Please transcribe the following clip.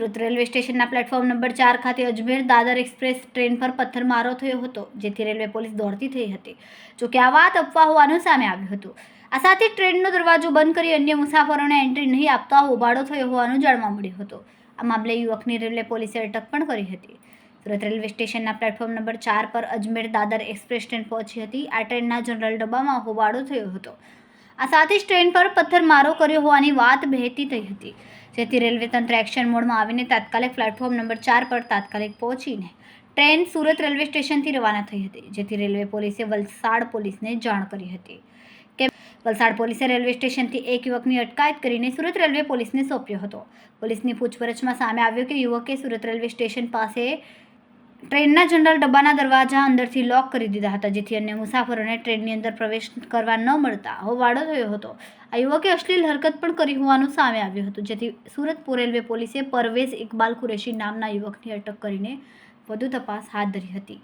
Surat railway સ્ટેશનના platform number 4 ખાતે અજમેર દાદર express train પર પથ્થરમારો થયો હતો, જેથી રેલવે પોલીસ દોડતી થઈ હતી. જોકે આ વાત અફવા હોવાનું સામે આવ્યું હતું. આ સાથે ટ્રેનનો દરવાજો બંધ કરી અન્ય મુસાફરોને એન્ટ્રી નહીં આપતા હોબાળો થયો હોવાનું જાણવા મળ્યું હતું. આ મામલે યુવકની રેલવે પોલીસે અટક પણ કરી હતી. સુરત રેલવે સ્ટેશનના પ્લેટફોર્મ નંબર 4 પર અજમેર દાદર એક્સપ્રેસ ટ્રેન પહોંચી હતી. આ ટ્રેનના જનરલ ડબ્બામાં હોબાળો થયો હતો. આ સાથે જ ટ્રેન પર પથ્થરમારો કર્યો હોવાની વાત વહેતી થઈ હતી, જેથી રેલવે તંત્ર એક્શન મોડમાં આવીને તાત્કાલિક પ્લેટફોર્મ નંબર 4 પર તાત્કાલિક પહોંચીને ટ્રેન સુરત રેલવે સ્ટેશનથી રવાના થઈ હતી, જેથી રેલવે પોલીસે વલસાડ પોલીસને જાણ કરી હતી. વલસાડ પોલીસે રેલવે સ્ટેશનથી એક યુવકની અટકાયત કરીને સુરત રેલવે પોલીસને સોંપ્યો હતો. પોલીસની પૂછપરછમાં સામે આવ્યું કે યુવકે સુરત રેલવે સ્ટેશન પાસે ટ્રેનના જનરલ ડબ્બાના દરવાજા અંદરથી લોક કરી દીધા હતા, જેથી અન્ય મુસાફરોને ટ્રેનની અંદર પ્રવેશ કરવા ન મળતા હોબાળો થયો હતો. આ યુવકે અશ્લીલ હરકત પણ કરી હોવાનું સામે આવ્યું હતું, જેથી સુરત રેલવે પોલીસે પરવેઝ ઇકબાલ કુરેશી નામના યુવકની અટક કરીને વધુ તપાસ હાથ ધરી હતી.